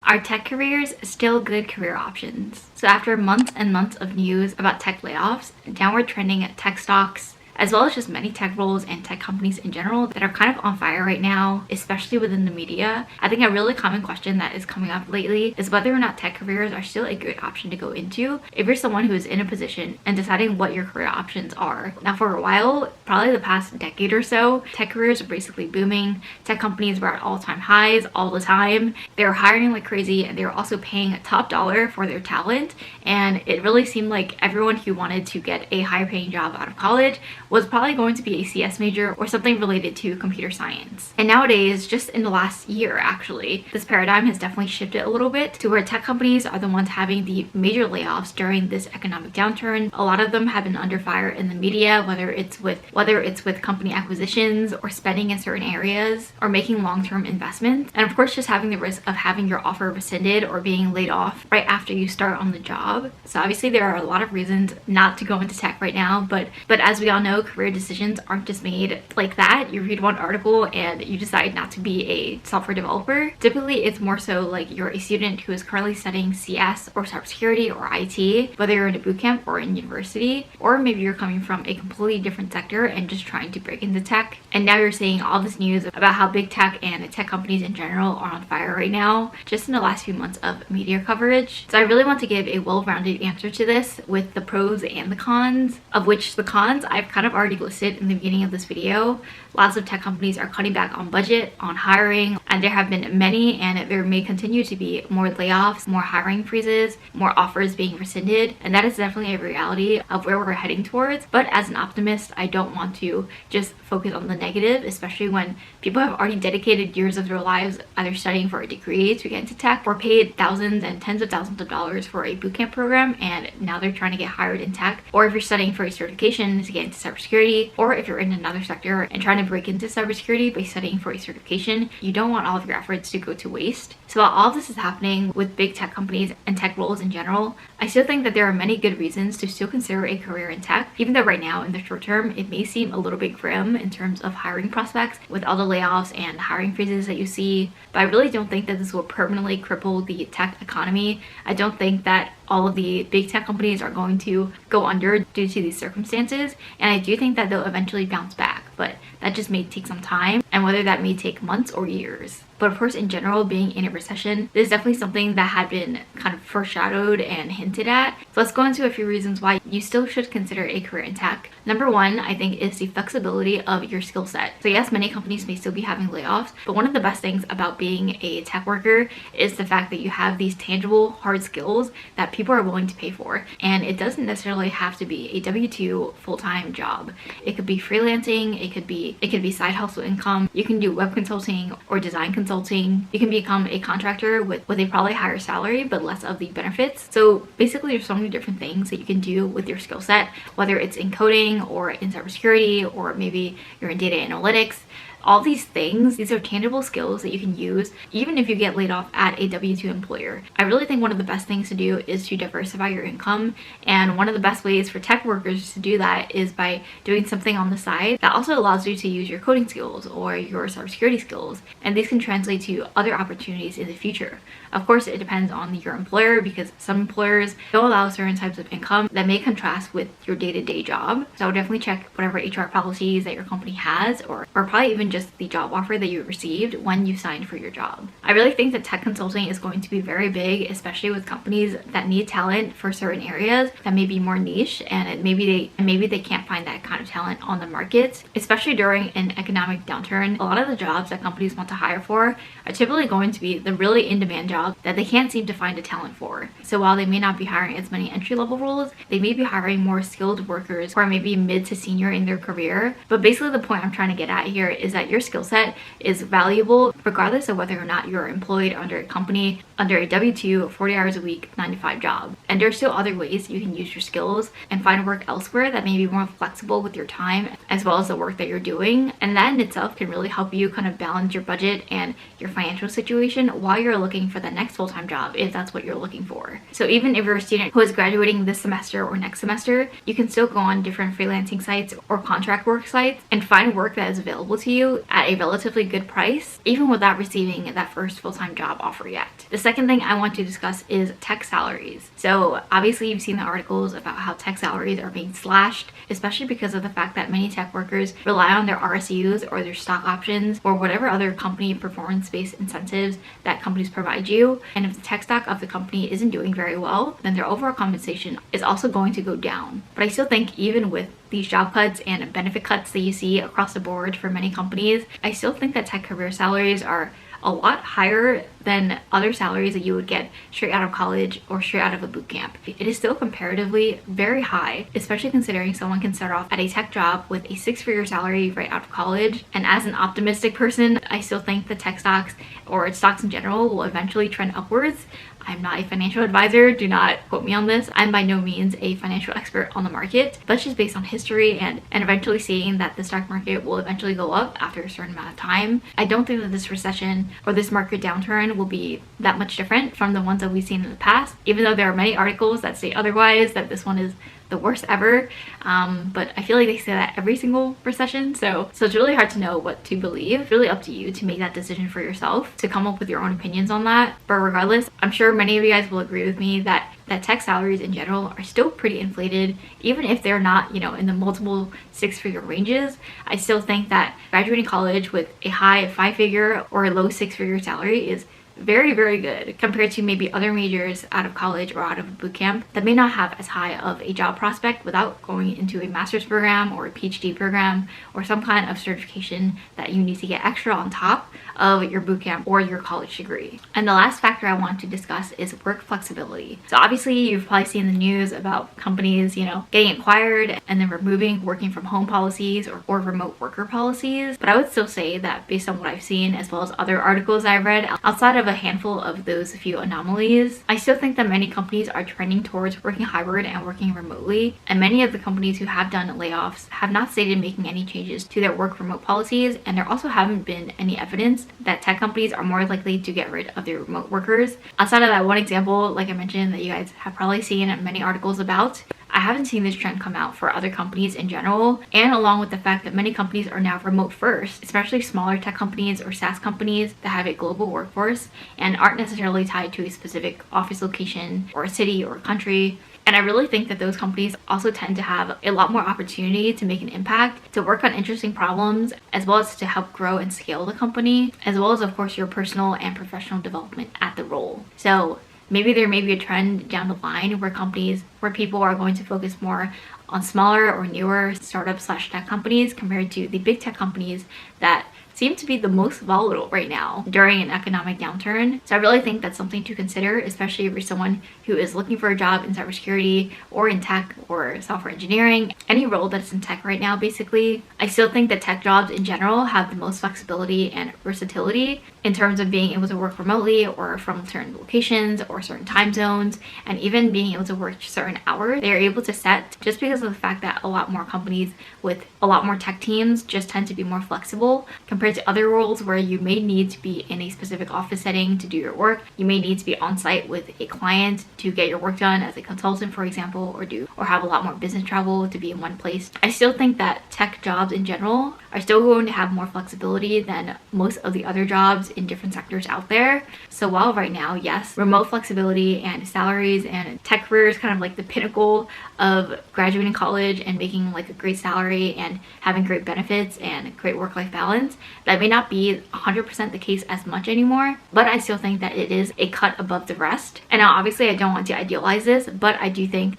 Are tech careers still good career options? So after months and months of news about tech layoffs, downward trending tech stocks, as well as just many tech roles and tech companies in general that are kind of on fire right now, especially within the media. I think a really common question that is coming up lately is whether or not tech careers are still a good option to go into if you're someone who is in a position and deciding what your career options are. Now for a while, probably the past decade or so, tech careers are basically booming. Tech companies were at all-time highs all the time. They were hiring like crazy and they were also paying top dollar for their talent. And it really seemed like everyone who wanted to get a higher paying job out of college was probably going to be a CS major or something related to computer science. And nowadays, just in the last year actually, this paradigm has definitely shifted a little bit to where tech companies are the ones having the major layoffs during this economic downturn. A lot of them have been under fire in the media, whether it's with company acquisitions or spending in certain areas or making long-term investments. And of course, just having the risk of having your offer rescinded or being laid off right after you start on the job. So obviously there are a lot of reasons not to go into tech right now, but as we all know, career decisions aren't just made like that. You read one article and you decide not to be a software developer. Typically, it's more so like you're a student who is currently studying CS or cybersecurity or IT, whether you're in a bootcamp or in university, or maybe you're coming from a completely different sector and just trying to break into tech. And now you're seeing all this news about how big tech and tech companies in general are on fire right now, just in the last few months of media coverage. So I really want to give a well-rounded answer to this with the pros and the cons, of which the cons I've kind of already listed in the beginning of this video. Lots of tech companies are cutting back on budget, on hiring, and there have been many, and there may continue to be more layoffs, more hiring freezes, more offers being rescinded, and that is definitely a reality of where we're heading towards. But as an optimist, I don't want to just focus on the negative, especially when people have already dedicated years of their lives either studying for a degree to get into tech or paid thousands and tens of thousands of dollars for a bootcamp program, and now they're trying to get hired in tech. Or if you're studying for a certification to get into cybersecurity, or if you're in another sector and trying to break into cybersecurity by studying for a certification, you don't want all of your efforts to go to waste. So while all of this is happening with big tech companies and tech roles in general, I still think that there are many good reasons to still consider a career in tech, even though right now in the short term it may seem a little bit grim in terms of hiring prospects with all the layoffs and hiring freezes that you see. But I really don't think that this will permanently cripple the tech economy. I don't think that all of the big tech companies are going to go under due to these circumstances, and I do think that they'll eventually bounce back, but that just may take some time, and whether that may take months or years. But of course, in general, being in a recession, this is definitely something that had been kind of foreshadowed and hinted at. So let's go into a few reasons why you still should consider a career in tech. Number one, I think, is the flexibility of your skill set. So yes, many companies may still be having layoffs, but one of the best things about being a tech worker is the fact that you have these tangible, hard skills that people are willing to pay for. And it doesn't necessarily have to be a W-2 full-time job. It could be freelancing, it could be side hustle income. You can do web consulting or design consulting. You can become a contractor with a probably higher salary but less of the benefits. So basically there's so many different things that you can do with your skill set, whether it's in coding or in cybersecurity, or maybe you're in data analytics. All these things, these are tangible skills that you can use even if you get laid off at a W-2 employer. I really think one of the best things to do is to diversify your income, and one of the best ways for tech workers to do that is by doing something on the side that also allows you to use your coding skills or your cybersecurity skills, and these can translate to other opportunities in the future. Of course, it depends on your employer, because some employers don't allow certain types of income that may contrast with your day-to-day job. So I would definitely check whatever HR policies that your company has, or probably even just the job offer that you received when you signed for your job. I really think that tech consulting is going to be very big, especially with companies that need talent for certain areas that may be more niche, and maybe they can't find that kind of talent on the market. Especially during an economic downturn, a lot of the jobs that companies want to hire for are typically going to be the really in-demand jobs that they can't seem to find a talent for. So while they may not be hiring as many entry-level roles, they may be hiring more skilled workers who are maybe mid to senior in their career. But basically the point I'm trying to get at here is that your skill set is valuable regardless of whether or not you're employed under a company under a W-2 40 hours a week 9-to-5 job. And there's still other ways you can use your skills and find work elsewhere that may be more flexible with your time as well as the work that you're doing, and that in itself can really help you kind of balance your budget and your financial situation while you're looking for the next full-time job, if that's what you're looking for. So even if you're a student who is graduating this semester or next semester, you can still go on different freelancing sites or contract work sites and find work that is available to you you at a relatively good price, even without receiving that first full-time job offer yet. The second thing I want to discuss is tech salaries. So obviously you've seen the articles about how tech salaries are being slashed, especially because of the fact that many tech workers rely on their RSUs or their stock options or whatever other company performance-based incentives that companies provide you. And if the tech stock of the company isn't doing very well, then their overall compensation is also going to go down. But I still think even with these job cuts and benefit cuts that you see across the board for many companies, I still think that tech career salaries are a lot higher than other salaries that you would get straight out of college or straight out of a boot camp. It is still comparatively very high, especially considering someone can start off at a tech job with a 6-figure salary right out of college. And as an optimistic person, I still think the tech stocks or stocks in general will eventually trend upwards. I'm not a financial advisor, do not quote me on this. I'm by no means a financial expert on the market, but just based on history and eventually seeing that the stock market will eventually go up after a certain amount of time. I don't think that this recession or this market downturn will be that much different from the ones that we've seen in the past, even though there are many articles that say otherwise, that this one is the worst ever. But I feel like they say that every single recession. So it's really hard to know what to believe. It's really up to you to make that decision for yourself, to come up with your own opinions on that. But regardless, I'm sure many of you guys will agree with me that tech salaries in general are still pretty inflated, even if they're not, in the multiple 6-figure ranges. I still think that graduating college with a high 5-figure or a low 6-figure salary is very, very good compared to maybe other majors out of college or out of a boot camp that may not have as high of a job prospect without going into a master's program or a PhD program or some kind of certification that you need to get extra on top of your boot camp or your college degree. And the last factor I want to discuss is work flexibility. So obviously you've probably seen the news about companies, getting acquired and then removing working from home policies or remote worker policies. But I would still say that based on what I've seen, as well as other articles I've read, outside of a handful of those few anomalies, I still think that many companies are trending towards working hybrid and working remotely. And many of the companies who have done layoffs have not stated making any changes to their work remote policies, and there also haven't been any evidence that tech companies are more likely to get rid of their remote workers. Outside of that one example, like I mentioned, that you guys have probably seen many articles about, I haven't seen this trend come out for other companies in general, and along with the fact that many companies are now remote first, especially smaller tech companies or SaaS companies that have a global workforce and aren't necessarily tied to a specific office location or a city or a country. And I really think that those companies also tend to have a lot more opportunity to make an impact, to work on interesting problems, as well as to help grow and scale the company, as well as of course your personal and professional development at the role. So maybe there may be a trend down the line where people are going to focus more on smaller or newer startup/tech companies compared to the big tech companies that seem to be the most volatile right now during an economic downturn. So I really think that's something to consider, especially if you're someone who is looking for a job in cybersecurity or in tech or software engineering, any role that's in tech right now basically. I still think that tech jobs in general have the most flexibility and versatility in terms of being able to work remotely or from certain locations or certain time zones, and even being able to work certain hours they're able to set, just because of the fact that a lot more companies with a lot more tech teams just tend to be more flexible compared to other roles where you may need to be in a specific office setting to do your work. You may need to be on site with a client to get your work done as a consultant, for example, or have a lot more business travel to be in one place. I still think that tech jobs in general are still going to have more flexibility than most of the other jobs in different sectors out there. So while right now, yes, remote flexibility and salaries and tech career is kind of like the pinnacle of graduating college and making like a great salary and having great benefits and great work-life balance, that may not be 100% the case as much anymore, but I still think that it is a cut above the rest. And now obviously I don't want to idealize this, but I do think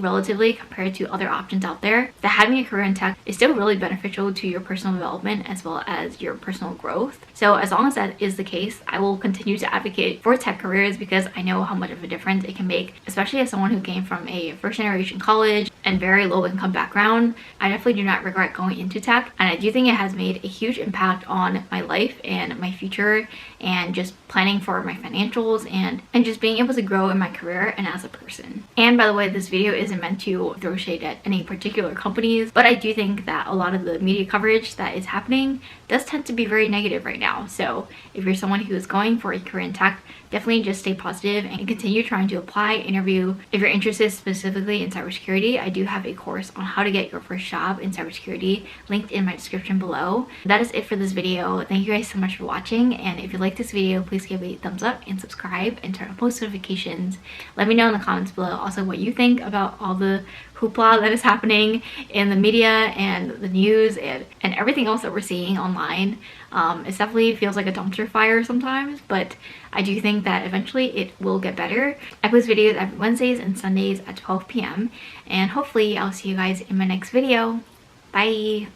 relatively compared to other options out there, that having a career in tech is still really beneficial to your personal development as well as your personal growth. So as long as that is the case, I will continue to advocate for tech careers because I know how much of a difference it can make, especially as someone who came from a first generation college and very low income background. I definitely do not regret going into tech, and I do think it has made a huge impact on my life and my future and just planning for my financials and just being able to grow in my career and as a person. And by the way, this video isn't meant to throw shade at any particular companies, but I do think that a lot of the media coverage that is happening does tend to be very negative right now. So if you're someone who is going for a career in tech, definitely just stay positive and continue trying to apply, interview. If you're interested specifically in cybersecurity, I do have a course on how to get your first job in cybersecurity linked in my description below. That is it for this video. Thank you guys so much for watching, and if you like this video, please give it a thumbs up and subscribe and turn on post notifications. Let me know in the comments below also what you think about all the hoopla that is happening in the media and the news and everything else that we're seeing online. It definitely feels like a dumpster fire sometimes, but I do think that eventually it will get better. I post videos every Wednesdays and Sundays at 12 p.m. and hopefully I'll see you guys in my next video. Bye!